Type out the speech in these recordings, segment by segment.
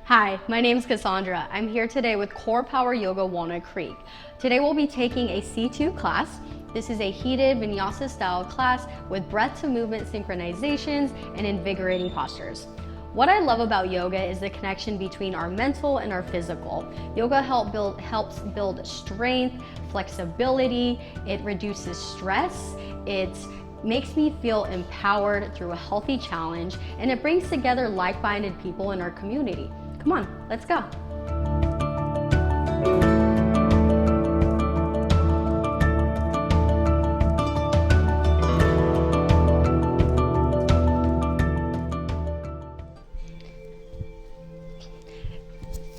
Hi, my name is Cassandra. I'm here today with Core Power Yoga Walnut Creek. Today we'll be taking a C2 class. This is a heated vinyasa style class with breath to movement synchronizations and invigorating postures. What I love about yoga is the connection between our mental and our physical. Yoga helps build strength, flexibility, it reduces stress, it makes me feel empowered through a healthy challenge, and it brings together like-minded people in our community. Come on, let's go.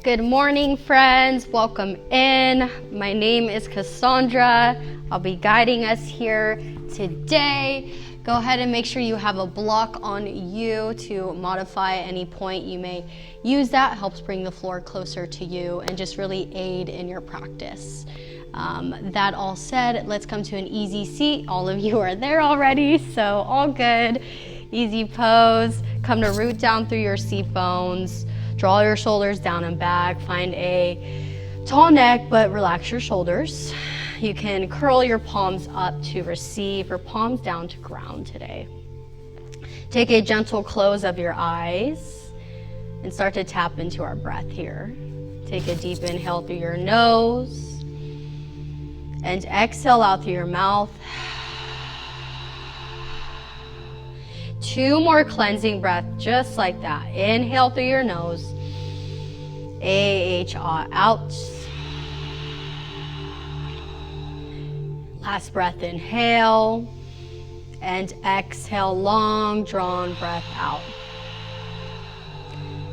Good morning, friends. Welcome in. My name is Cassandra. I'll be guiding us here today. Go ahead and make sure you have a block on you to modify any point. You may use that. Helps bring the floor closer to you and just really aid in your practice. That all said, let's come to an easy seat. All of you are there already, so all good. Easy pose. Come to root down through your seat bones. Draw your shoulders down and back. Find a tall neck, but relax your shoulders. You can curl your palms up to receive or palms down to ground today. Take a gentle close of your eyes and start to tap into our breath here. Take a deep inhale through your nose and exhale out through your mouth. 2 more cleansing breaths just like that. Inhale through your nose. AHA out. Last breath, inhale. And exhale, long drawn breath out.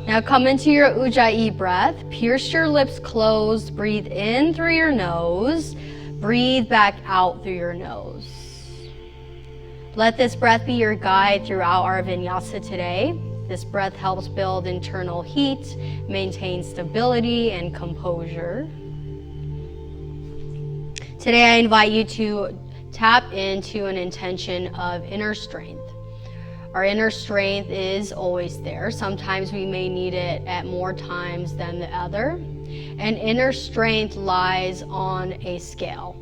Now come into your Ujjayi breath. Pierce your lips closed. Breathe in through your nose. Breathe back out through your nose. Let this breath be your guide throughout our vinyasa today. This breath helps build internal heat, maintain stability and composure. Today I invite you to tap into an intention of inner strength. Our inner strength is always there. Sometimes we may need it at more times than the other. And inner strength lies on a scale.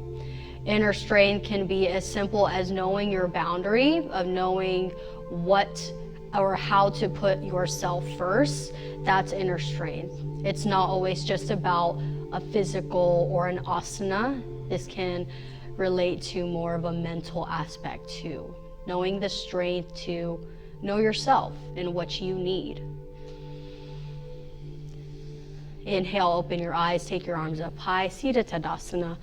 Inner strength can be as simple as knowing your boundary, of knowing what or how to put yourself first. That's inner strength. It's not always just about a physical or an asana. This can relate to more of a mental aspect too. Knowing the strength to know yourself and what you need. Inhale, open your eyes, take your arms up high, Siddha Tadasana.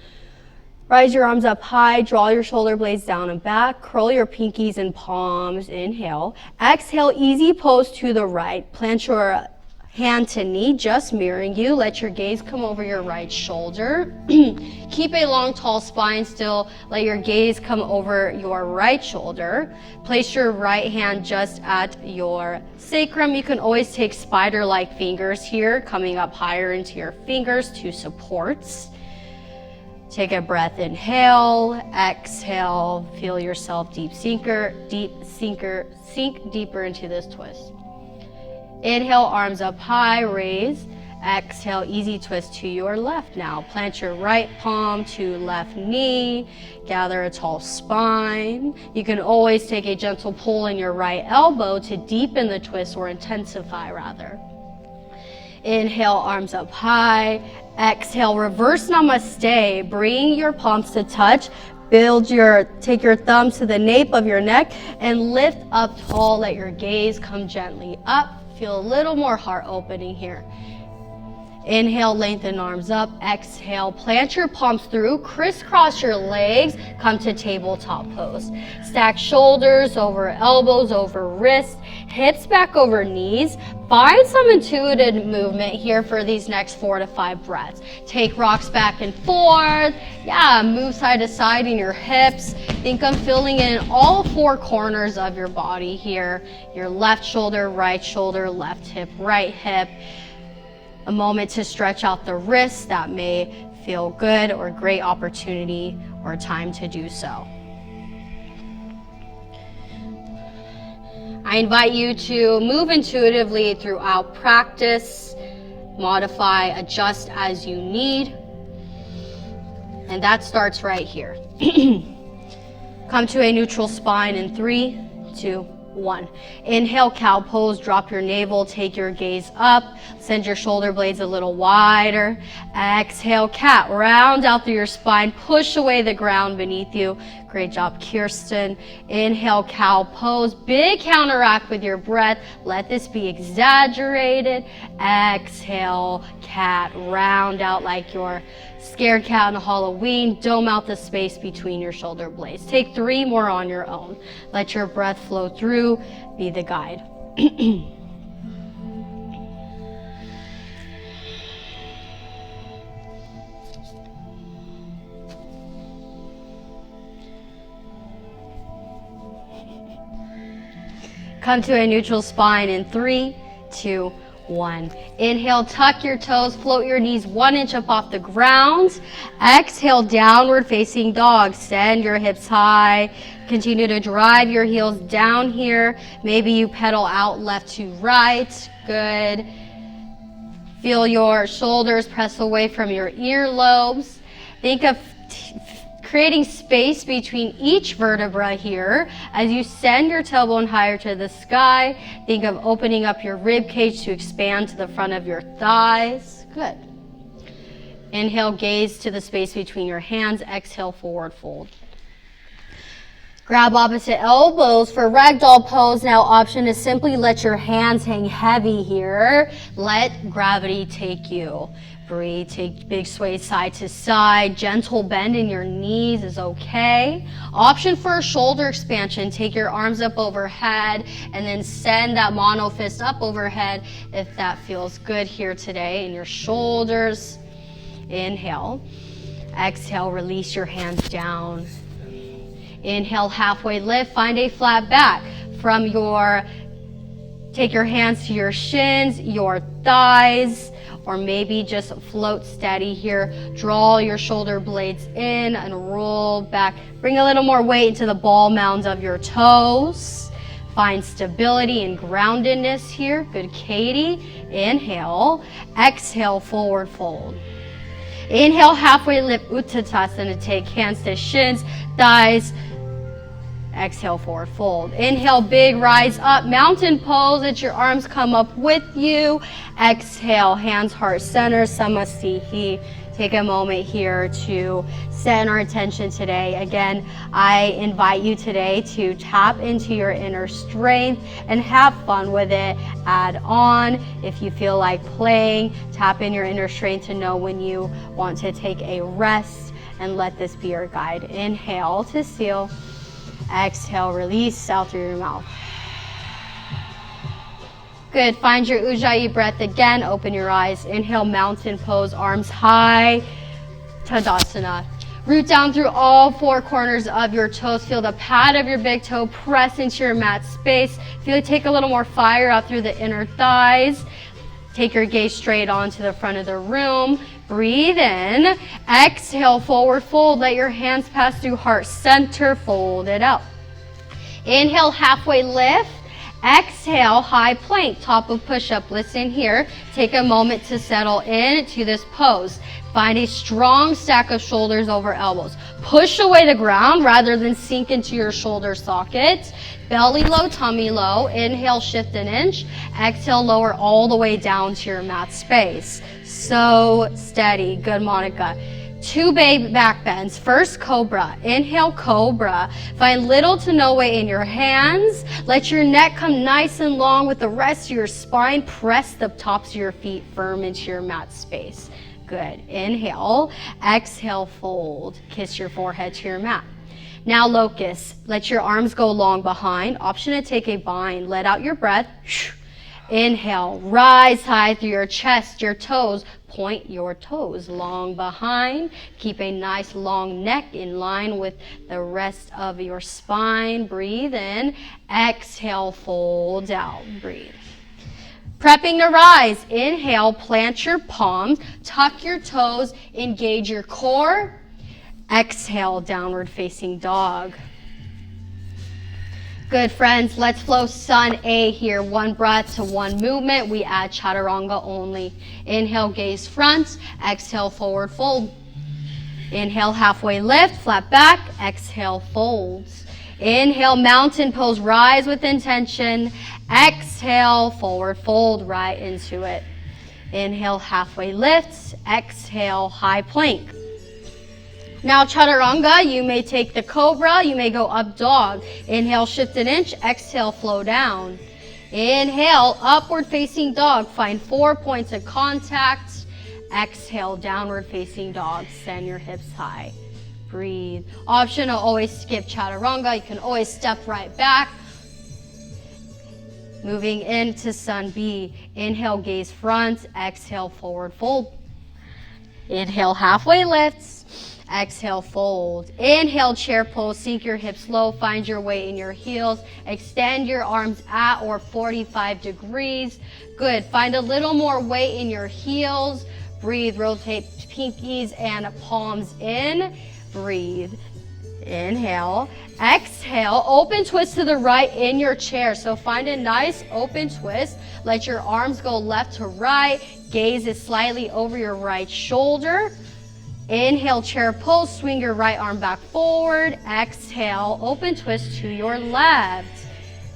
Rise your arms up high, draw your shoulder blades down and back, curl your pinkies and palms, inhale. Exhale, easy pose to the right. Plant your hand to knee, just mirroring you. Let your gaze come over your right shoulder. Keep a long, tall spine still. Let your gaze come over your right shoulder. Place your right hand just at your sacrum. You can always take spider-like fingers here, coming up higher into your fingers to supports. Take a breath, inhale, exhale, feel yourself sink deeper into this twist. Inhale, arms up high, raise. Exhale, easy twist to your left now. Plant your right palm to left knee. Gather a tall spine. You can always take a gentle pull in your right elbow to deepen the twist or intensify rather. Inhale, arms up high. Exhale, reverse namaste. Bring your palms to touch. Take your thumbs to the nape of your neck and lift up tall. Let your gaze come gently up. Feel a little more heart opening here. Inhale, lengthen arms up. Exhale, plant your palms through, crisscross your legs, come to tabletop pose. Stack shoulders over elbows, over wrists, hips back over knees. Find some intuitive movement here for these next 4 to 5 breaths. Take rocks back and forth. Yeah, move side to side in your hips. Think I'm filling in all 4 corners of your body here. Your left shoulder, left hip, right hip. A moment to stretch out the wrists. That may feel good or great opportunity or time to do so. I invite you to move intuitively throughout practice. modify, adjust as you need. And that starts right here. Come to a neutral spine in 3, 2, 1. Inhale, cow pose, drop your navel, take your gaze up, send your shoulder blades a little wider. Exhale, cat, round out through your spine, push away the ground beneath you. Great job, Kirsten. Inhale, cow pose, big counteract with your breath. Let this be exaggerated. Exhale, cat, round out like your scared cat on Halloween. Dome out the space between your shoulder blades. Take 3 more on your own. Let your breath flow through. Be the guide. Come to a neutral spine in 3, 2, 1. Inhale, tuck your toes, float your knees 1 inch up off the ground. Exhale, downward facing dog. Send your hips high. Continue to drive your heels down here. Maybe you pedal out left to right. Good. Feel your shoulders press away from your earlobes. Think of creating space between each vertebra here. As you send your tailbone higher to the sky, think of opening up your rib cage to expand to the front of your thighs. Good. Inhale, gaze to the space between your hands. Exhale, forward fold. Grab opposite elbows for ragdoll pose. Now option is simply let your hands hang heavy here. Let gravity take you. Breathe, take big sway side to side. Gentle bend in your knees is okay. Option for a shoulder expansion. Take your arms up overhead and then send that mono fist up overhead if that feels good here today in your shoulders. Inhale. Exhale, release your hands down. Inhale, halfway lift. Find a flat back. Take your hands to your shins, your thighs, or maybe just float steady here. Draw your shoulder blades in and roll back. Bring a little more weight into the ball mounds of your toes. Find stability and groundedness here. Good, Katie. Inhale. Exhale, forward fold. Inhale, halfway lift, Uttanasana. Take hands to shins, thighs. Exhale, forward fold. Inhale, big rise up, mountain pose. Let your arms come up with you. Exhale, hands heart center, Samasihi. Take a moment here to set our attention today. Again, I invite you today to tap into your inner strength and have fun with it. Add on if you feel like playing. Tap in your inner strength to know when you want to take a rest, and let this be your guide. Inhale to seal. Exhale, release out through your mouth. Good. Find your Ujjayi breath again. Open your eyes. Inhale, mountain pose, arms high. Tadasana. Root down through all 4 corners of your toes. Feel the pad of your big toe press into your mat space. Feel it take a little more fire out through the inner thighs. Take your gaze straight onto the front of the room. Breathe in. Exhale, forward fold. Let your hands pass through heart center. Fold it out. Inhale, halfway lift. Exhale, high plank, top of push-up. Listen here. Take a moment to settle into this pose. Find a strong stack of shoulders over elbows. Push away the ground rather than sink into your shoulder sockets. Belly low, tummy low. Inhale, shift an inch. Exhale, lower all the way down to your mat space. So steady. Good, Monica. 2 back bends. First, cobra. Inhale, cobra. Find little to no weight in your hands. Let your neck come nice and long with the rest of your spine. Press the tops of your feet firm into your mat space. Good. Inhale. Exhale, fold. Kiss your forehead to your mat. Now, locust. Let your arms go long behind. Option to take a bind. Let out your breath. Inhale. Rise high through your chest, your toes. Point your toes long behind. Keep a nice long neck in line with the rest of your spine. Breathe in. Exhale, fold out. Breathe. Prepping to rise. Inhale, plant your palms, tuck your toes, engage your core. Exhale, downward facing dog. Good, friends. Let's flow Sun A here. One breath to one movement. We add chaturanga only. Inhale, gaze front. Exhale, forward fold. Inhale, halfway lift, flat back. Exhale, folds. Inhale, mountain pose, rise with intention. Exhale, forward fold, right into it. Inhale, halfway lift. Exhale, high plank. Now chaturanga, you may take the cobra, you may go up dog. Inhale, shift an inch. Exhale, flow down. Inhale, upward facing dog. Find 4 points of contact. Exhale, downward facing dog. Send your hips high. Breathe. Option to always skip chaturanga. You can always step right back. Moving into Sun B. Inhale, gaze front. Exhale, forward fold. Inhale, halfway lifts. Exhale, fold. Inhale, chair pose. Sink your hips low. Find your weight in your heels. Extend your arms at or 45 degrees. Good. Find a little more weight in your heels. Breathe. Rotate pinkies and palms in. Breathe. Inhale. Exhale. Open twist to the right in your chair. So find a nice open twist. Let your arms go left to right. Gaze is slightly over your right shoulder. Inhale, chair pose. Swing your right arm back forward. Exhale, open twist to your left.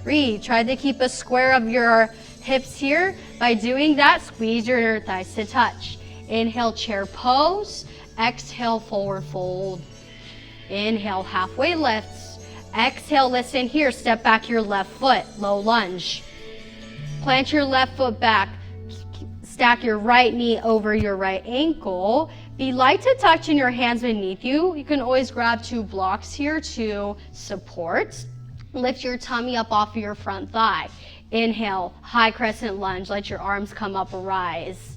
Breathe. Try to keep a square of your hips here. By doing that, squeeze your thighs to touch. Inhale, chair pose. Exhale, forward fold. Inhale, halfway lifts. Exhale, listen here. Step back your left foot. Low lunge. Plant your left foot back. Stack your right knee over your right ankle. Be light to touch in your hands beneath you. You can always grab 2 blocks here to support. Lift your tummy up off of your front thigh. Inhale, high crescent lunge. Let your arms come up, rise.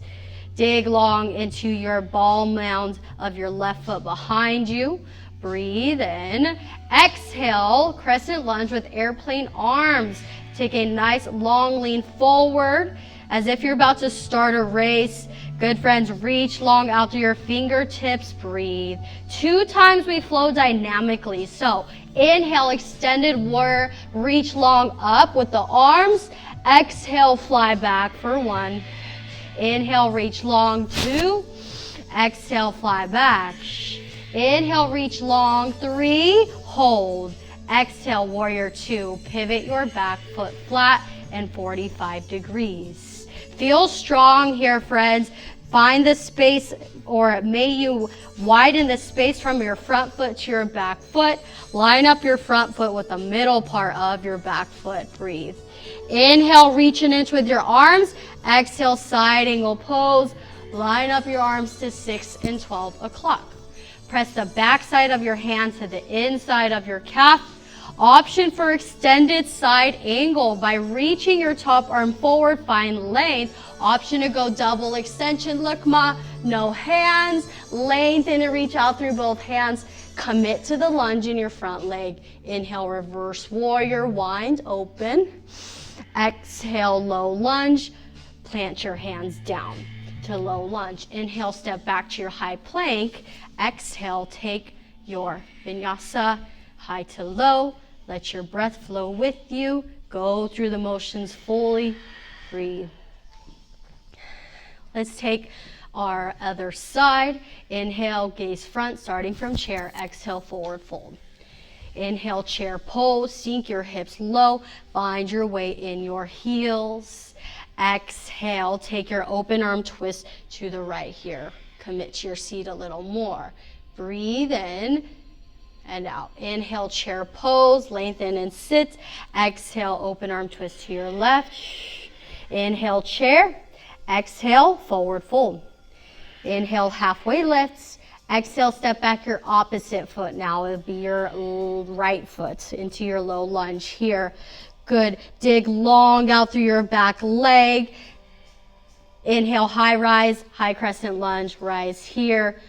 Dig long into your ball mound of your left foot behind you. Breathe in. Exhale, crescent lunge with airplane arms. Take a nice long lean forward as if you're about to start a race. Good, friends, reach long out through your fingertips. Breathe. 2 times we flow dynamically. So inhale, extended warrior. Reach long up with the arms. Exhale, fly back for 1. Inhale, reach long. 2. Exhale, fly back. Inhale, reach long. 3. Hold. Exhale, warrior 2. Pivot your back foot flat and 45 degrees. Feel strong here, friends. Find the space, or may you widen the space from your front foot to your back foot. Line up your front foot with the middle part of your back foot. Breathe. Inhale, reach an inch with your arms. Exhale, side angle pose. Line up your arms to 6 and 12 o'clock. Press the back side of your hand to the inside of your calf. Option for extended side angle. By reaching your top arm forward, find length. Option to go double extension. Look, ma, no hands. Lengthen and reach out through both hands. Commit to the lunge in your front leg. Inhale, reverse warrior, wind open. Exhale, low lunge. Plant your hands down to low lunge. Inhale, step back to your high plank. Exhale, take your vinyasa high to low. Let your breath flow with you. Go through the motions fully. Breathe. Let's take our other side. Inhale, gaze front, starting from chair. Exhale, forward fold. Inhale, chair pose. Sink your hips low. Find your weight in your heels. Exhale, take your open arm twist to the right here. Commit to your seat a little more. Breathe in and out. Inhale, chair pose, lengthen and sit. Exhale, open arm twist to your left. Inhale, chair. Exhale, forward fold. Inhale, halfway lifts. Exhale, step back your opposite foot. Now it'll be your right foot into your low lunge here. Good. Dig long out through your back leg. Inhale, high rise, high crescent lunge, rise here.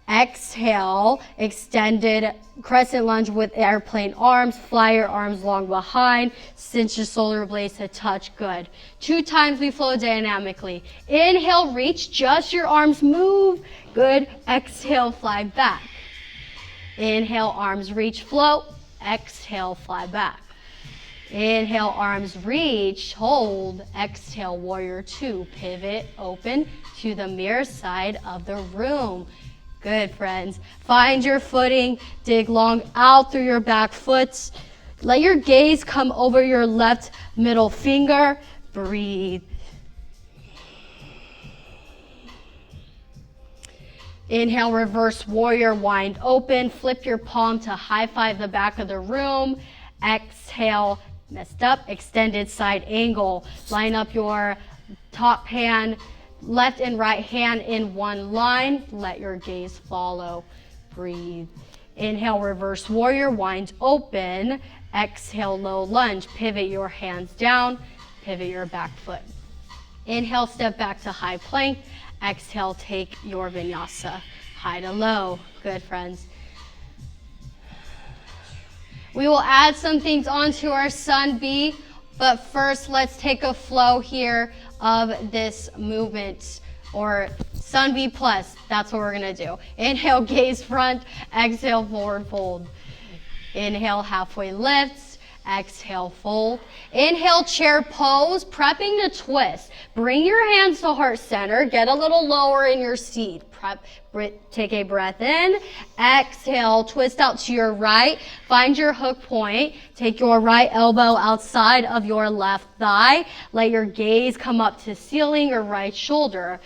Exhale, extended crescent lunge with airplane arms. Fly your arms long behind. Cinch your shoulder blades to touch. Good. 2 times we flow dynamically. Inhale, reach, just your arms move. Good. Exhale, fly back. Inhale, arms reach, float. Exhale, fly back. Inhale, arms reach, hold. Exhale, warrior two. Pivot, open to the mirror side of the room. Good, friends. Find your footing. Dig long out through your back foot. Let your gaze come over your left middle finger. Breathe. Inhale, reverse warrior, wind open. Flip your palm to high five the back of the room. Exhale, messed up, extended side angle. Line up your top hand, left and right hand in one line. Let your gaze follow. Breathe. Inhale, reverse warrior, wind open. Exhale, low lunge. Pivot your hands down. Pivot your back foot. Inhale, step back to high plank. Exhale, take your vinyasa. High to low. Good, friends. We will add some things onto our Sun B, but first let's take a flow here of this movement, or Sun B plus. That's what we're gonna do. Inhale, gaze front. Exhale, forward fold. Inhale, halfway lifts. Exhale, fold. Inhale, chair pose, prepping to twist. Bring your hands to heart center. Get a little lower in your seat. Take a breath in. Exhale, twist out to your right. Find your hook point. Take your right elbow outside of your left thigh. Let your gaze come up to ceiling or right shoulder.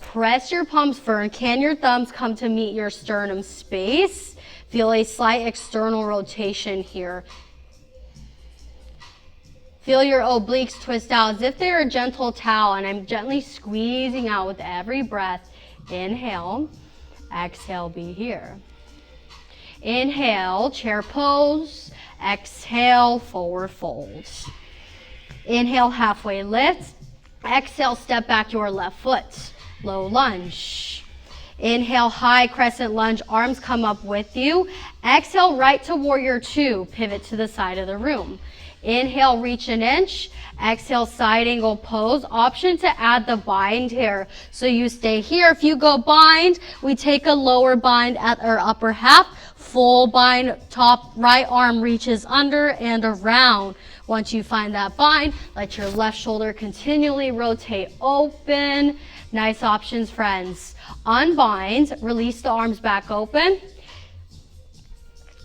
Press your palms firm. Can your thumbs come to meet your sternum space? Feel a slight external rotation here. Feel your obliques twist out as if they're a gentle towel, and I'm gently squeezing out with every breath. Inhale, exhale, be here. Inhale, chair pose. Exhale, forward folds. Inhale, halfway lift. Exhale, step back your left foot. Low lunge. Inhale, high crescent lunge, arms come up with you. Exhale, right to warrior two, pivot to the side of the room. Inhale, reach an inch. Exhale, side angle pose. Option to add the bind here. So you stay here. If you go bind, we take a lower bind at our upper half. Full bind, top right arm reaches under and around. Once you find that bind, let your left shoulder continually rotate open. Nice options, friends. Unbind, release the arms back open.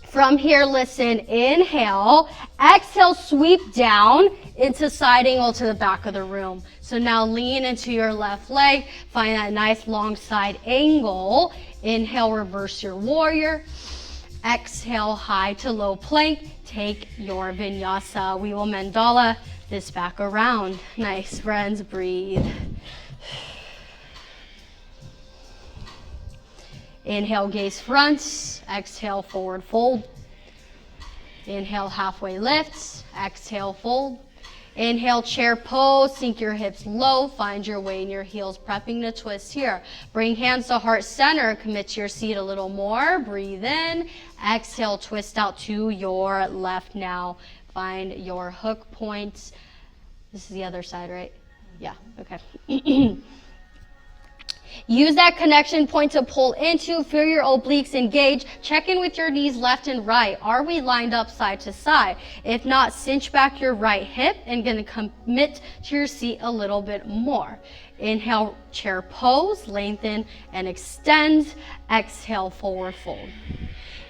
From here, listen, inhale, exhale, sweep down into side angle to the back of the room. So now lean into your left leg, find that nice long side angle. Inhale, reverse your warrior. Exhale, high to low plank. Take your vinyasa. We will mandala this back around. Nice, friends, breathe. Inhale, gaze front. Exhale, forward fold. Inhale, halfway lift. Exhale, fold. Inhale, chair pose. Sink your hips low. Find your way in your heels, prepping to twist here. Bring hands to heart center. Commit to your seat a little more. Breathe in. Exhale, twist out to your left now. Find your hook points. This is the other side, right? Yeah, okay. Use that connection point to pull into. Feel your obliques engage. Check in with your knees left and right. Are we lined up side to side? If not, cinch back your right hip and gonna commit to your seat a little bit more. Inhale, chair pose, lengthen and extend. Exhale, forward fold.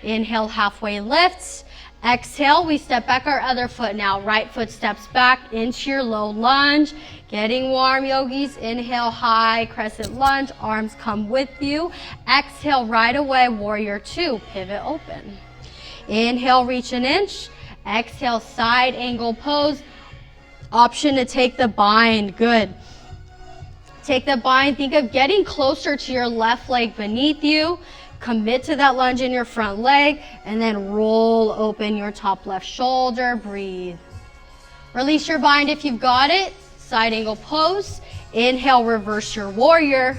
Inhale, halfway lifts. Exhale, we step back our other foot now. Right foot steps back into your low lunge. Getting warm, yogis. Inhale, high crescent lunge. Arms come with you. Exhale, right away, warrior two. Pivot open. Inhale, reach an inch. Exhale, side angle pose. Option to take the bind. Good. Take the bind. Think of getting closer to your left leg beneath you. Commit to that lunge in your front leg, and then roll open your top left shoulder. Breathe. Release your bind if you've got it. Side angle pose. Inhale, reverse your warrior.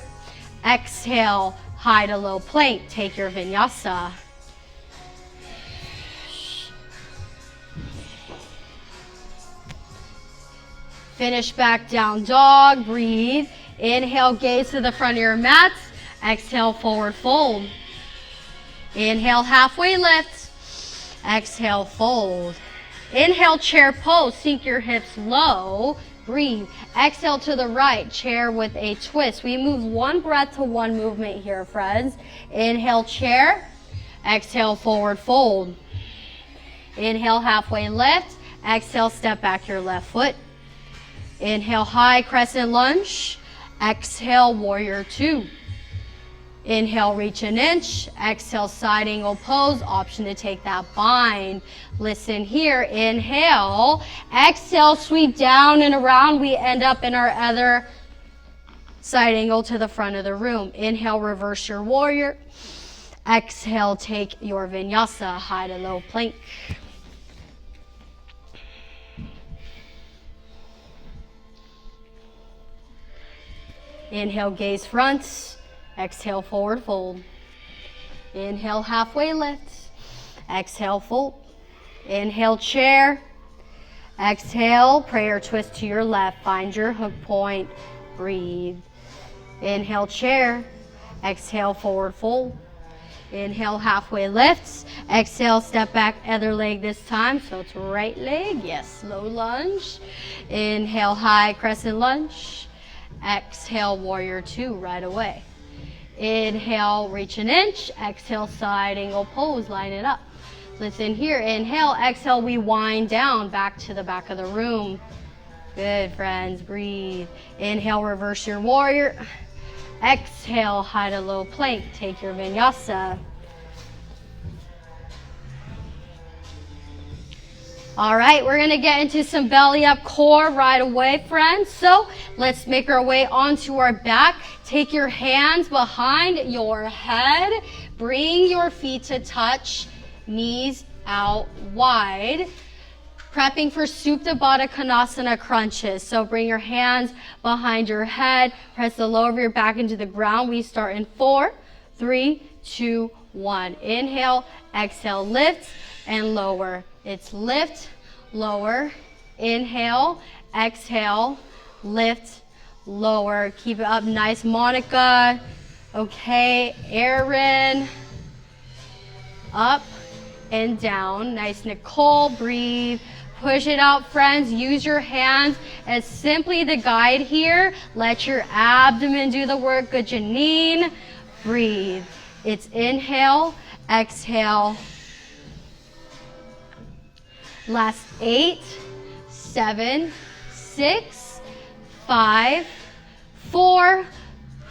Exhale, high to low plank. Take your vinyasa. Finish back down dog. Breathe. Inhale, gaze to the front of your mats. Exhale, forward fold. Inhale, halfway lift. Exhale, fold. Inhale, chair pose. Sink your hips low. Breathe. Exhale to the right, chair with a twist. We move one breath to one movement here, friends. Inhale, chair. Exhale, forward fold. Inhale, halfway lift. Exhale, step back your left foot. Inhale, high crescent lunge. Exhale, warrior two. Inhale, reach an inch. Exhale, side angle pose. Option to take that bind. Listen here. Inhale. Exhale, sweep down and around. We end up in our other side angle to the front of the room. Inhale, reverse your warrior. Exhale, take your vinyasa, high to low plank. Inhale, gaze front. Exhale, forward fold. Inhale, halfway lift. Exhale, fold. Inhale, chair. Exhale, prayer twist to your left. Find your hook point. Breathe. Inhale, chair. Exhale, forward fold. Inhale, halfway lifts. Exhale, step back, other leg this time. So it's right leg. Yes, low lunge. Inhale, high crescent lunge. Exhale, warrior two right away. Inhale, reach an inch. Exhale, side angle pose. Line it up. Listen here. Inhale, exhale, we wind down back to the back of the room. Good, friends. Breathe. Inhale, reverse your warrior. Exhale, high to low plank. Take your vinyasa. All right, we're gonna get into some belly up core right away, friends. So let's make our way onto our back. Take your hands behind your head. Bring your feet to touch, knees out wide. Prepping for Supta Baddha Konasana crunches. So bring your hands behind your head. Press the lower of your back into the ground. We start in 4, 3, 2, 1. Inhale, exhale, lift and lower. It's lift, lower, inhale, exhale, lift, lower. Keep it up nice, Monica. Okay, Aaron. Up and down. Nice, Nicole. Breathe. Push it out, friends. Use your hands as simply the guide here. Let your abdomen do the work. Good, Janine. Breathe. It's inhale, exhale. Last 8, 7, 6, 5, 4,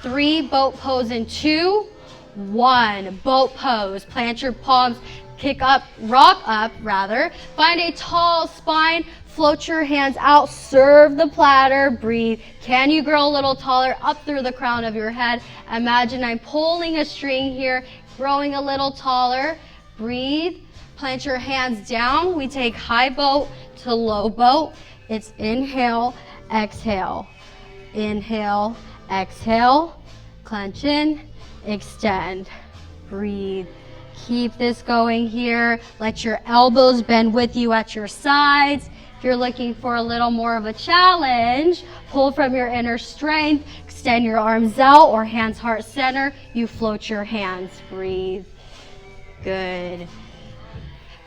3, boat pose in 2, 1. Boat pose. Plant your palms, kick up, rock up rather. Find a tall spine, float your hands out, serve the platter, breathe. Can you grow a little taller up through the crown of your head? Imagine I'm pulling a string here, growing a little taller. Breathe. Plant your hands down. We take high boat to low boat. It's inhale, exhale. Inhale, exhale. Clench in, extend. Breathe. Keep this going here. Let your elbows bend with you at your sides. If you're looking for a little more of a challenge, pull from your inner strength. Extend your arms out or hands heart center. You float your hands. Breathe. Good.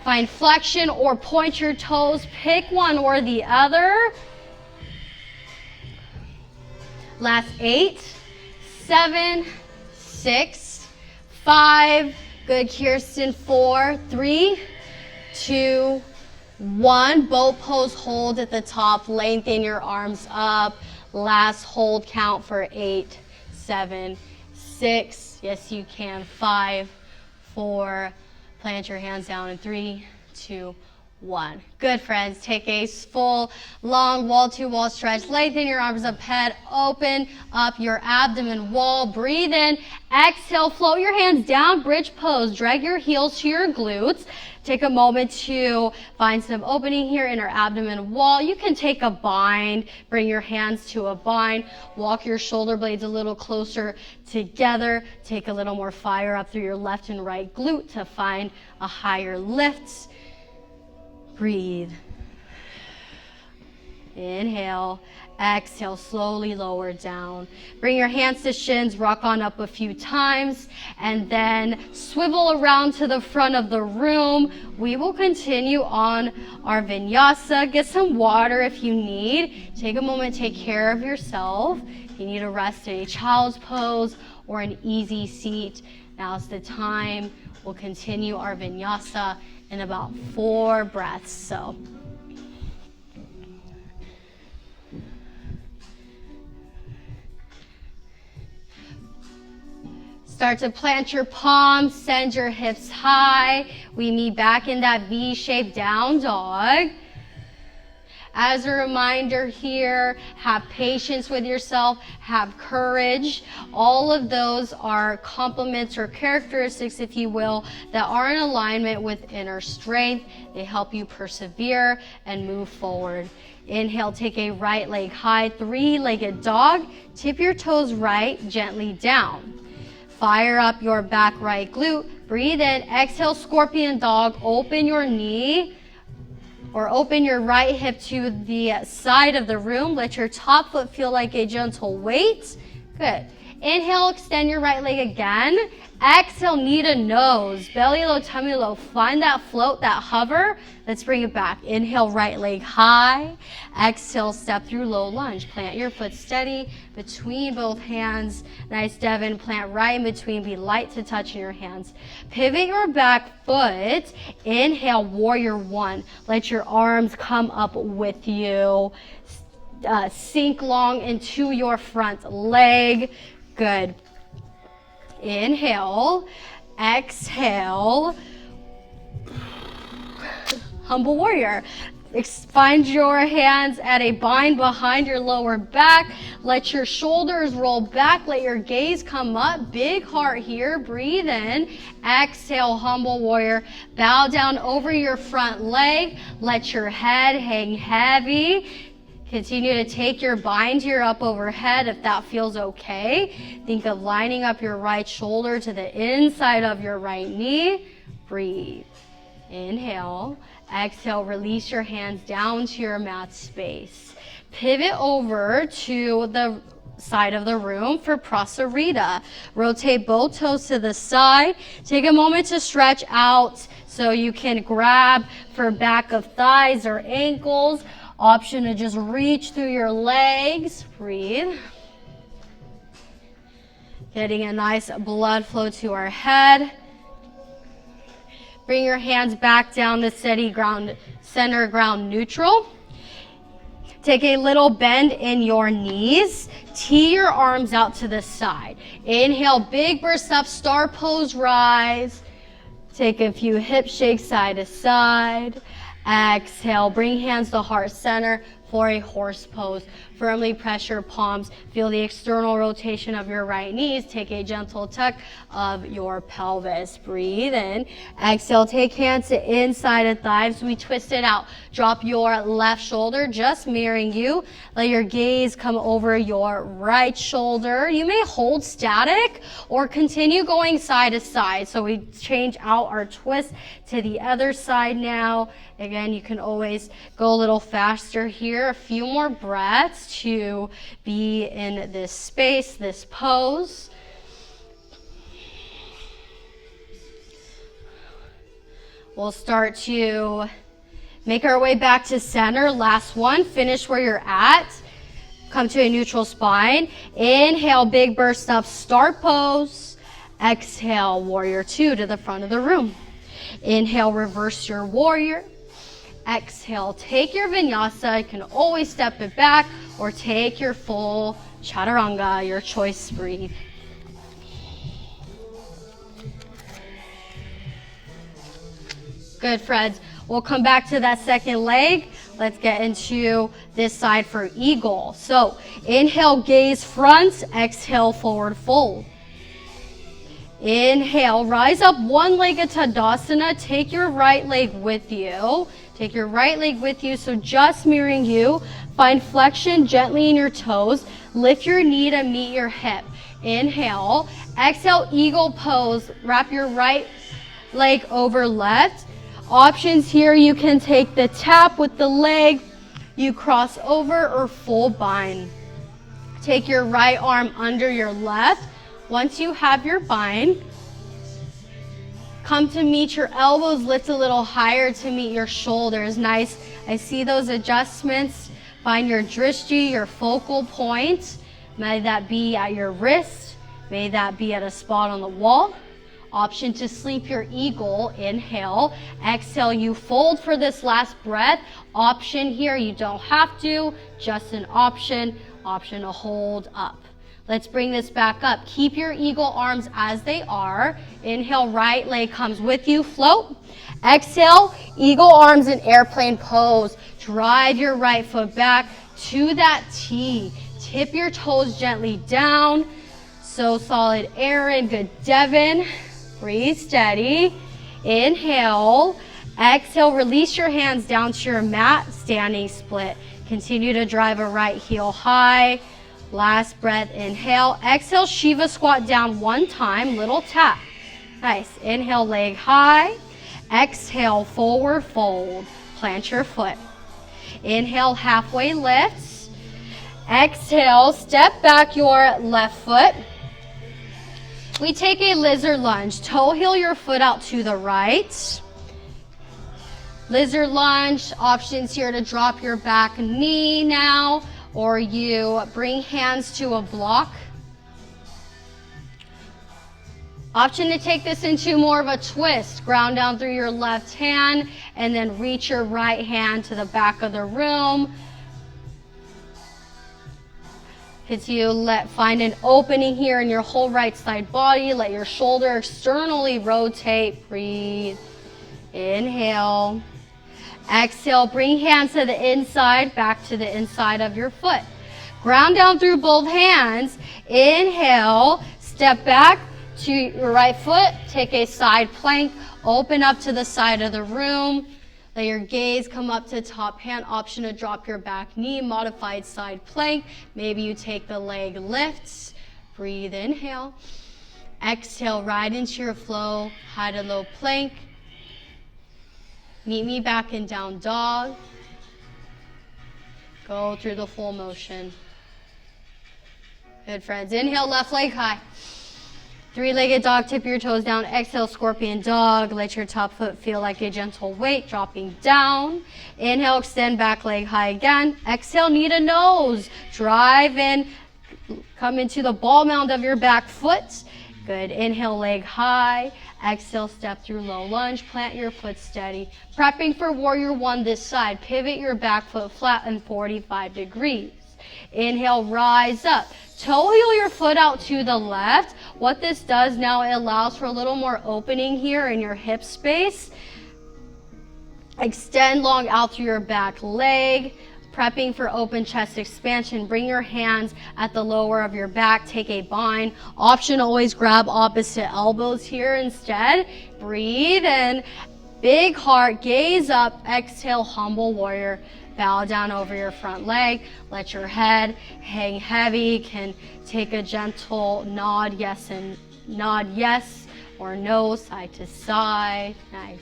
Find flexion or point your toes. Pick one or the other. Last 8, 7, 6, 5. Good, Kirsten. 4, 3, 2, 1. Boat pose, hold at the top. Lengthen your arms up. Last hold count for 8, 7, 6. Yes, you can. 5, 4. Plant your hands down in 3, 2, 1. Good, friends. Take a full, long wall-to-wall stretch. Lengthen your arms up, head open up your abdomen wall. Breathe in. Exhale. Float your hands down. Bridge pose. Drag your heels to your glutes. Take a moment to find some opening here in our abdomen wall. You can take a bind. Bring your hands to a bind. Walk your shoulder blades a little closer together. Take a little more fire up through your left and right glute to find a higher lift. Breathe. Inhale. Exhale, slowly lower down. Bring your hands to shins, rock on up a few times, and then swivel around to the front of the room. We will continue on our vinyasa. Get some water if you need. Take a moment, take care of yourself. If you need to rest in a child's pose or an easy seat, now's the time. We'll continue our vinyasa in about 4 breaths. So. Start to plant your palms, send your hips high. We meet back in that V-shaped down dog. As a reminder here, have patience with yourself, have courage. All of those are complements or characteristics, if you will, that are in alignment with inner strength. They help you persevere and move forward. Inhale, take a right leg high, 3-legged dog. Tip your toes right, gently down. Fire up your back right glute. Breathe in. Exhale, scorpion dog. Open your knee or open your right hip to the side of the room. Let your top foot feel like a gentle weight. Good. Inhale, extend your right leg again. Exhale, knee to nose. Belly low, tummy low. Find that float, that hover. Let's bring it back. Inhale, right leg high. Exhale, step through low lunge. Plant your foot steady between both hands. Nice Devon. Plant right in between. Be light to touch in your hands. Pivot your back foot. Inhale, warrior 1. Let your arms come up with you. Sink long into your front leg. Good. Inhale. Exhale. Humble warrior. Find your hands at a bind behind your lower back. Let your shoulders roll back. Let your gaze come up. Big heart here. Breathe in. Exhale, humble warrior. Bow down over your front leg. Let your head hang heavy. Continue to take your bind here up overhead if that feels okay. Think of lining up your right shoulder to the inside of your right knee. Breathe. Inhale. Exhale, release your hands down to your mat space. Pivot over to the side of the room for Prasarita. Rotate both toes to the side. Take a moment to stretch out so you can grab for back of thighs or ankles. Option to just reach through your legs. Breathe. Getting a nice blood flow to our head. Bring your hands back down to steady ground, center ground neutral. Take a little bend in your knees. Tee your arms out to the side. Inhale, big burst up, star pose, rise. Take a few hip shakes side to side. Exhale, bring hands to heart center for a horse pose. Firmly press your palms. Feel the external rotation of your right knees. Take a gentle tuck of your pelvis. Breathe in. Exhale, take hands to inside of thighs. We twist it out. Drop your left shoulder, just mirroring you. Let your gaze come over your right shoulder. You may hold static or continue going side to side. So we change out our twist to the other side now. Again, you can always go a little faster here. A few more breaths to be in this space, this pose. We'll start to make our way back to center. Last one. Finish where you're at. Come to a neutral spine. Inhale, big burst up, start pose. Exhale, warrior 2 to the front of the room. Inhale, reverse your warrior. Exhale, take your vinyasa. You can always step it back or take your full chaturanga, your choice. Breathe. Good, friends. We'll come back to that second leg. Let's get into this side for eagle. So inhale, gaze front. Exhale, forward fold. Inhale, rise up, one-legged Tadasana. Take your right leg with you. Take your right leg with you, so just mirroring you. Find flexion gently in your toes. Lift your knee to meet your hip. Inhale. Exhale, eagle pose. Wrap your right leg over left. Options here, you can take the tap with the leg, you cross over or full bind. Take your right arm under your left. Once you have your bind, come to meet your elbows, lift a little higher to meet your shoulders. Nice. I see those adjustments. Find your drishti, your focal point. May that be at your wrist. May that be at a spot on the wall. Option to sleep your eagle. Inhale. Exhale, you fold for this last breath. Option here, you don't have to, just an option. Option to hold up. Let's bring this back up. Keep your eagle arms as they are. Inhale, right leg comes with you, float. Exhale, eagle arms in airplane pose. Drive your right foot back to that T. Tip your toes gently down. So solid, Aaron. Good, Devin. Breathe steady. Inhale. Exhale, release your hands down to your mat, standing split. Continue to drive a right heel high. Last breath, inhale. Exhale, Shiva squat down one time, little tap. Nice. Inhale, leg high. Exhale, forward fold. Plant your foot. Inhale, halfway lifts. Exhale, step back your left foot. We take a lizard lunge. Toe heel your foot out to the right. Lizard lunge, options here to drop your back knee now, or you bring hands to a block. Option to take this into more of a twist. Ground down through your left hand and then reach your right hand to the back of the room. Find an opening here in your whole right side body. Let your shoulder externally rotate. Breathe. Inhale. Exhale, bring hands to the inside, back to the inside of your foot. Ground down through both hands. Inhale, step back to your right foot. Take a side plank. Open up to the side of the room. Let your gaze come up to top hand. Option to drop your back knee. Modified side plank. Maybe you take the leg lifts. Breathe, inhale. Exhale, right into your flow. High to low plank. Meet me back in down dog. Go through the full motion. Good, friends. Inhale, left leg high. Three-legged dog, tip your toes down. Exhale, scorpion dog. Let your top foot feel like a gentle weight dropping down. Inhale, extend back leg high again. Exhale, knee to nose. Drive in. Come into the ball mound of your back foot. Good. Inhale, leg high. Exhale, step through low lunge. Plant your foot steady. Prepping for warrior one this side. Pivot your back foot flat and 45 degrees. Inhale, rise up. Toe heel your foot out to the left. What this does now, it allows for a little more opening here in your hip space. Extend long out through your back leg. Prepping for open chest expansion. Bring your hands at the lower of your back. Take a bind. Option, always grab opposite elbows here instead. Breathe in. Big heart. Gaze up. Exhale, humble warrior. Bow down over your front leg. Let your head hang heavy. Can take a gentle nod yes or no, side to side. Nice.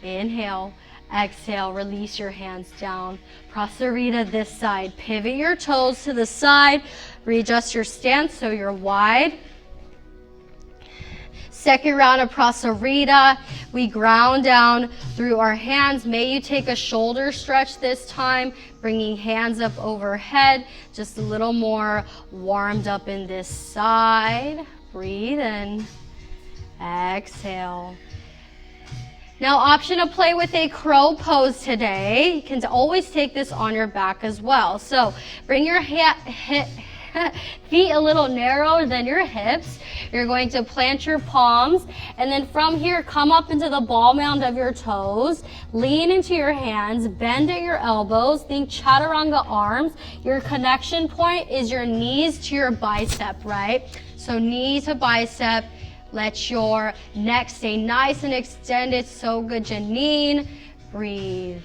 Inhale. Exhale, release your hands down. Prasarita this side. Pivot your toes to the side. Readjust your stance so you're wide. Second round of Prasarita. We ground down through our hands. May you take a shoulder stretch this time, bringing hands up overhead. Just a little more warmed up in this side. Breathe in. Exhale. Now, option to play with a crow pose today. You can always take this on your back as well. So bring your feet a little narrower than your hips. You're going to plant your palms, and then from here, come up into the ball mound of your toes. Lean into your hands, bend at your elbows. Think chaturanga arms. Your connection point is your knees to your bicep, right? So knee to bicep. Let your neck stay nice and extended. So good, Janine. Breathe.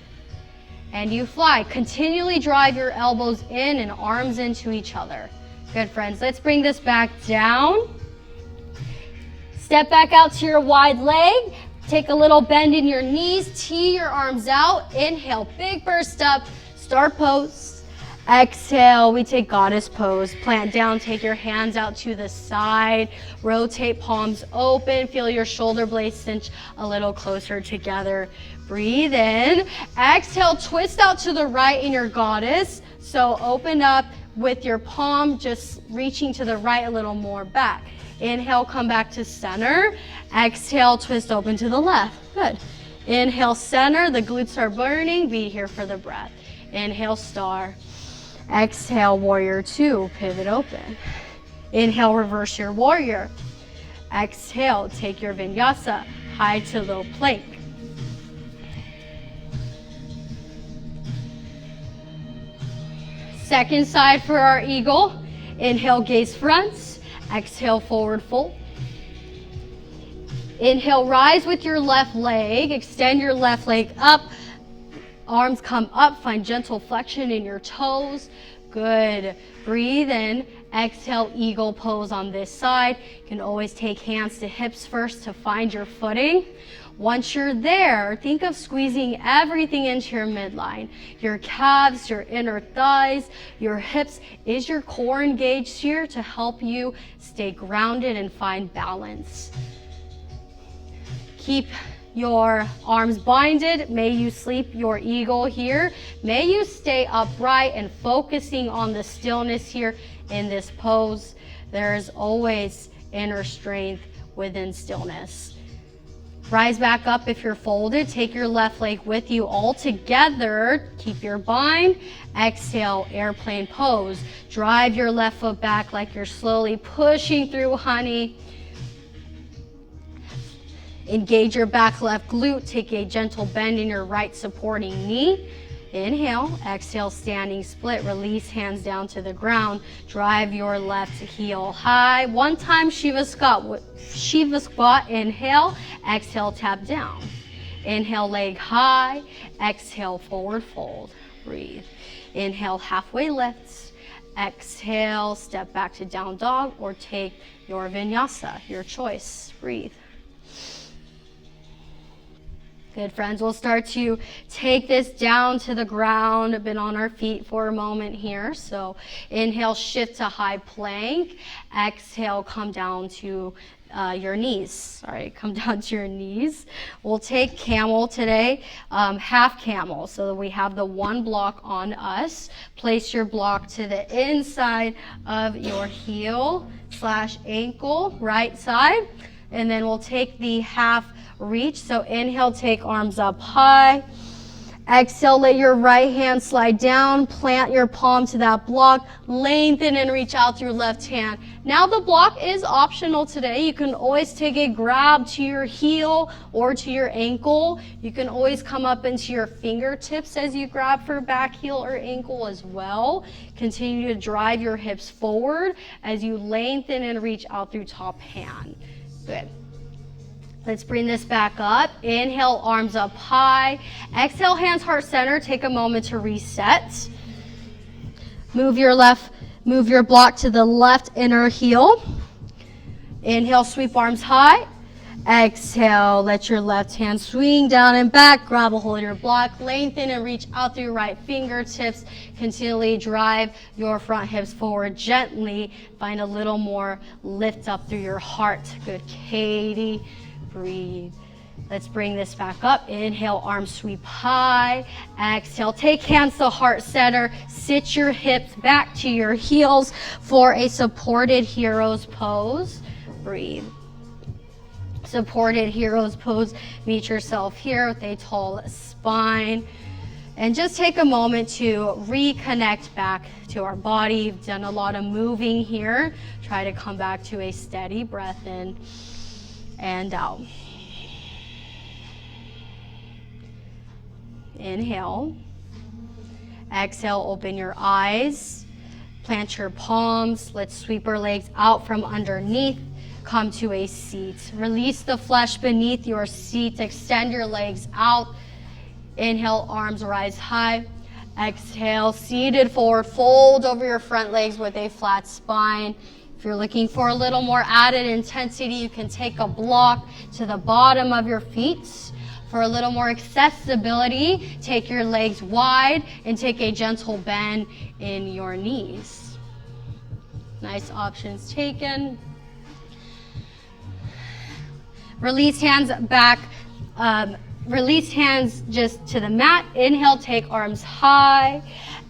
And you fly. Continually drive your elbows in and arms into each other. Good, friends. Let's bring this back down. Step back out to your wide leg. Take a little bend in your knees. Tee your arms out. Inhale. Big burst up. Start pose. Exhale, we take goddess pose. Plant down, take your hands out to the side. Rotate palms open. Feel your shoulder blades cinch a little closer together. Breathe in. Exhale, twist out to the right in your goddess. So open up with your palm just reaching to the right a little more back. Inhale, come back to center. Exhale, twist open to the left. Good. Inhale, center. The glutes are burning. Be here for the breath. Inhale, star. Exhale, warrior two, pivot open. Inhale, reverse your warrior. Exhale, take your vinyasa, high to low plank. Second side for our eagle. Inhale, gaze fronts. Exhale, forward fold. Inhale, rise with your left leg. Extend your left leg up. Arms come up, find gentle flexion in your toes. Good. Breathe in. Exhale, eagle pose on this side. You can always take hands to hips first to find your footing. Once you're there, think of squeezing everything into your midline. Your calves, your inner thighs, your hips. Is your core engaged here to help you stay grounded and find balance? Keep your arms binded. May you sleep your eagle here. May you stay upright and focusing on the stillness here in this pose. There is always inner strength within stillness. Rise back up if you're folded. Take your left leg with you all together. Keep your bind. Exhale, airplane pose. Drive your left foot back like you're slowly pushing through honey. Engage your back left glute. Take a gentle bend in your right supporting knee. Inhale, exhale, standing split. Release hands down to the ground. Drive your left heel high. One time Shiva squat. Shiva squat. Inhale, exhale, tap down. Inhale, leg high. Exhale, forward fold. Breathe. Inhale, halfway lifts. Exhale, step back to down dog or take your vinyasa, your choice. Breathe. Good, friends. We'll start to take this down to the ground. I've been on our feet for a moment here. So inhale, shift to high plank. Exhale, come down to your knees. All right, come down to your knees. We'll take camel today, half camel. So that we have the one block on us. Place your block to the inside of your heel / ankle, right side. And then we'll take the half reach. So inhale, take arms up high. Exhale, let your right hand slide down. Plant your palm to that block. Lengthen and reach out through left hand. Now the block is optional today. You can always take a grab to your heel or to your ankle. You can always come up into your fingertips as you grab for back heel or ankle as well. Continue to drive your hips forward as you lengthen and reach out through top hand. Good. Let's bring this back up. Inhale, arms up high. Exhale, hands heart center. Take a moment to reset. Move your block to the left inner heel. Inhale, sweep arms high. Exhale, let your left hand swing down and back. Grab a hold of your block. Lengthen and reach out through your right fingertips. Continually drive your front hips forward gently. Find a little more lift up through your heart. Good, Katie. Breathe. Let's bring this back up. Inhale, arms sweep high. Exhale, take hands to heart center. Sit your hips back to your heels for a supported hero's pose. Breathe. Supported hero's pose. Meet yourself here with a tall spine. And just take a moment to reconnect back to our body. You've done a lot of moving here. Try to come back to a steady breath in and out. Inhale. Exhale, open your eyes. Plant your palms. Let's sweep our legs out from underneath. Come to a seat. Release the flesh beneath your seat. Extend your legs out. Inhale, arms rise high. Exhale, seated forward. Fold over your front legs with a flat spine. If you're looking for a little more added intensity, you can take a block to the bottom of your feet. For a little more accessibility, take your legs wide and take a gentle bend in your knees. Nice options taken. Release hands back. Release hands just to the mat. Inhale, take arms high.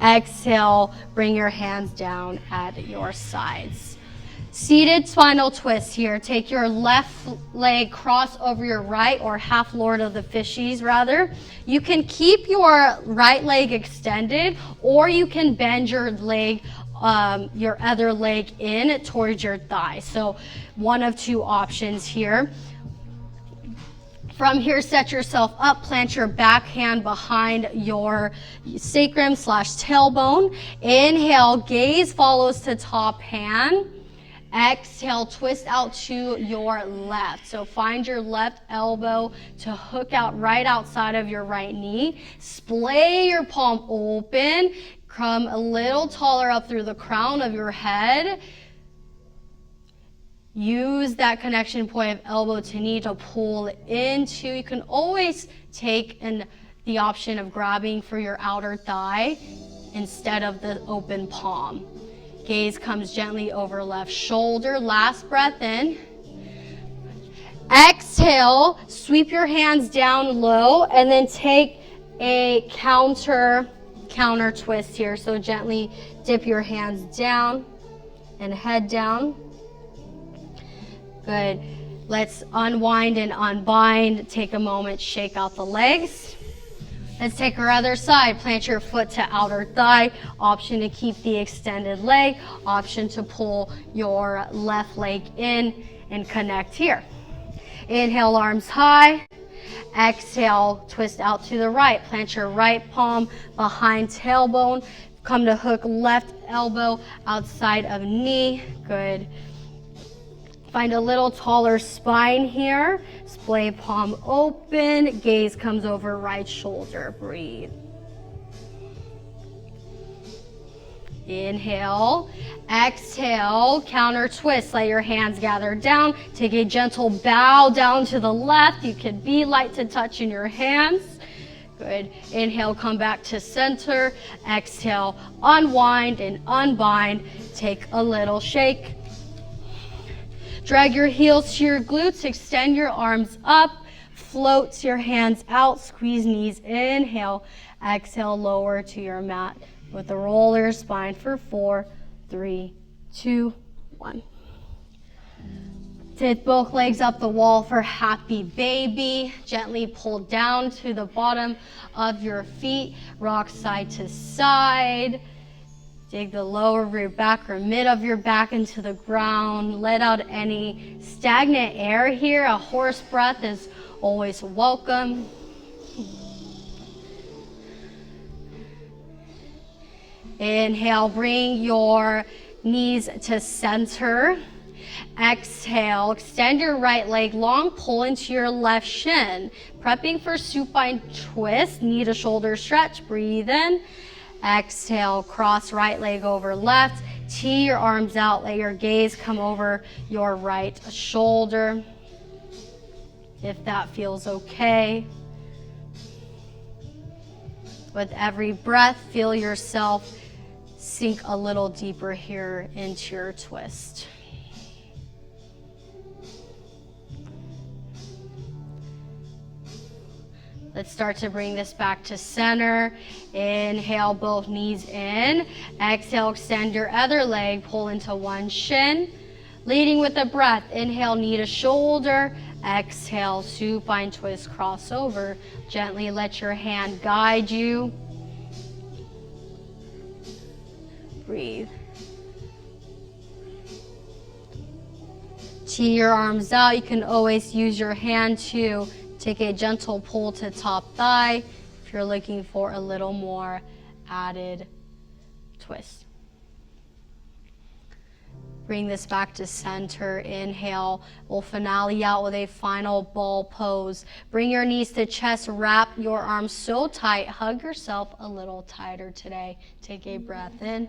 Exhale, bring your hands down at your sides. Seated spinal twist here. Take your left leg, cross over your right, or half Lord of the Fishies rather. You can keep your right leg extended, or you can bend your leg, your other leg in towards your thigh. So one of two options here. From here, set yourself up, plant your back hand behind your sacrum / tailbone. Inhale, gaze follows to top hand. Exhale, twist out to your left. So find your left elbow to hook out right outside of your right knee. Splay your palm open. Come a little taller up through the crown of your head. Use that connection point of elbow to knee to pull into. You can always take the option of grabbing for your outer thigh instead of the open palm. Gaze comes gently over left shoulder. Last breath in. Exhale, sweep your hands down low and then take a counter twist here. So gently dip your hands down and head down. Good. Let's unwind and unbind. Take a moment, shake out the legs. Let's take our other side. Plant your foot to outer thigh. Option to keep the extended leg. Option to pull your left leg in and connect here. Inhale, arms high. Exhale, twist out to the right. Plant your right palm behind tailbone. Come to hook left elbow outside of knee. Good. Find a little taller spine here. Splay palm open. Gaze comes over right shoulder. Breathe. Inhale. Exhale. Counter twist. Let your hands gather down. Take a gentle bow down to the left. You can be light to touch in your hands. Good. Inhale, come back to center. Exhale, unwind and unbind. Take a little shake. Drag your heels to your glutes, extend your arms up, float your hands out, squeeze knees, inhale, exhale, lower to your mat with a roller spine for 4, 3, 2, 1. Take both legs up the wall for happy baby. Gently pull down to the bottom of your feet, rock side to side. Dig the lower of your back or mid of your back into the ground. Let out any stagnant air here. A horse breath is always welcome. Inhale, bring your knees to center. Exhale, extend your right leg long, pull into your left shin. Prepping for supine twist, knee to shoulder stretch, breathe in. Exhale, cross right leg over left. Tee your arms out, let your gaze come over your right shoulder. If that feels okay. With every breath, feel yourself sink a little deeper here into your twist. Let's start to bring this back to center. Inhale, both knees in. Exhale, extend your other leg, pull into one shin. Leading with the breath, inhale, knee to shoulder. Exhale, supine twist, crossover. Gently let your hand guide you. Breathe. Tee your arms out. You can always use your hand to take a gentle pull to top thigh if you're looking for a little more added twist. Bring this back to center. Inhale. We'll finale out with a final ball pose. Bring your knees to chest. Wrap your arms so tight. Hug yourself a little tighter today. Take a breath in.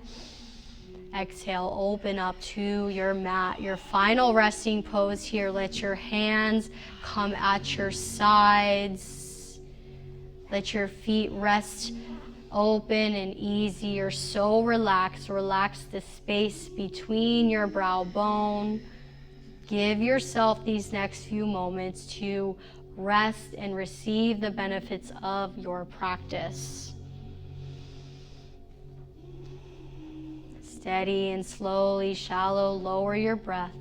Exhale, open up to your mat. Your final resting pose here. Let your hands come at your sides. Let your feet rest open and easy. You're so relaxed. Relax the space between your brow bone. Give yourself these next few moments to rest and receive the benefits of your practice. Steady and slowly, shallow, lower your breath.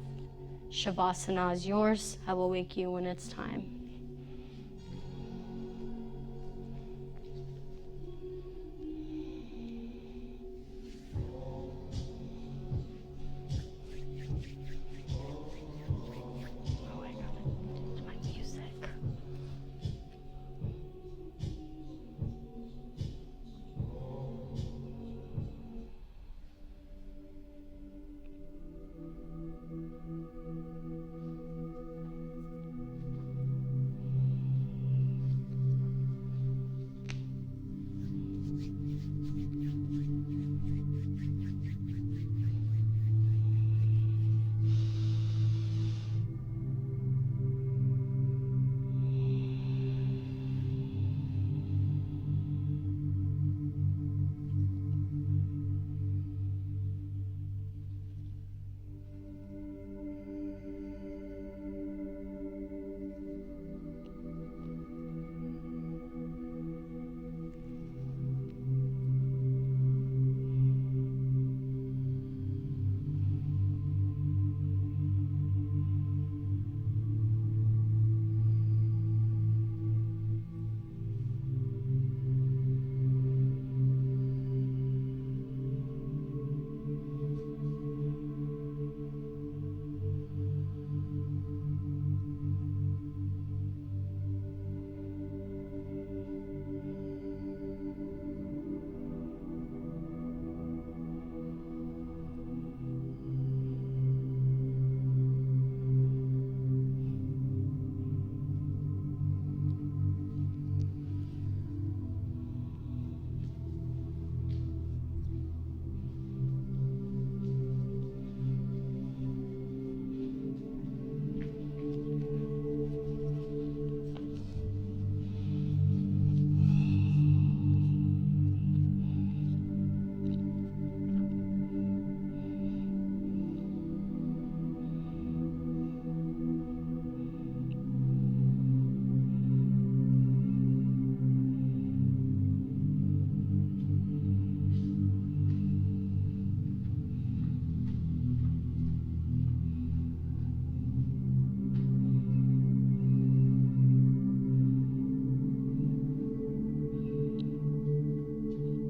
Shavasana is yours. I will wake you when it's time.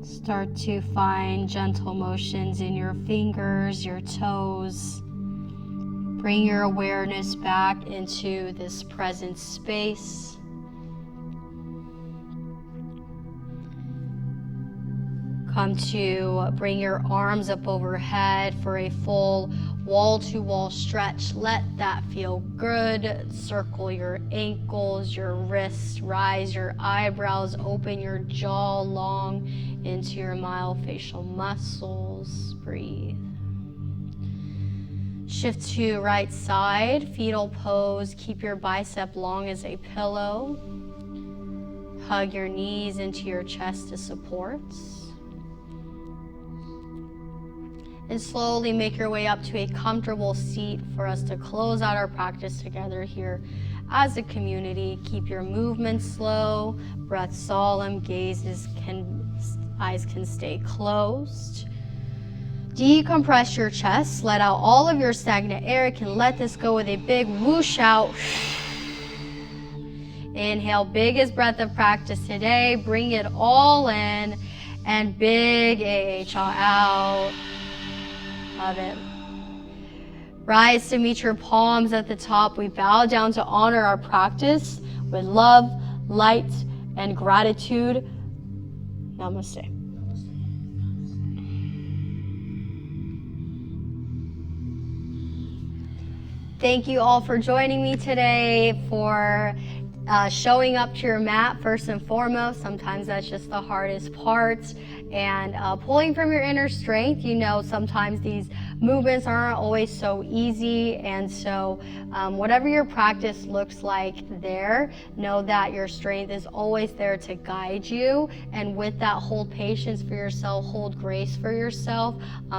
Start to find gentle motions in your fingers, your toes. Bring your awareness back into this present space. Come to bring your arms up overhead for a full wall-to-wall stretch. Let that feel good. Circle your ankles, your wrists, rise your eyebrows, open your jaw long into your myofascial muscles. Breathe. Shift to right side, fetal pose. Keep your bicep long as a pillow. Hug your knees into your chest to support. And slowly make your way up to a comfortable seat for us to close out our practice together here as a community. Keep your movement slow, breath solemn, eyes can stay closed. Decompress your chest, let out all of your stagnant air. You can let this go with a big whoosh out. Inhale, biggest breath of practice today. Bring it all in and big exhale out. Love it. Rise to meet your palms at the top. We bow down to honor our practice with love, light, and gratitude. Namaste. Thank you all for joining me today, for showing up to your mat first and foremost. Sometimes that's just the hardest part. And pulling from your inner strength. You know, sometimes these movements aren't always so easy, and so whatever your practice looks like there, know that your strength is always there to guide you, and with that, hold patience for yourself, hold grace for yourself,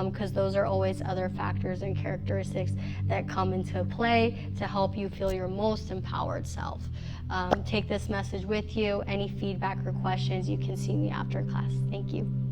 because those are always other factors and characteristics that come into play to help you feel your most empowered self. Take this message with you. Any feedback or questions, you can see me after class. Thank you.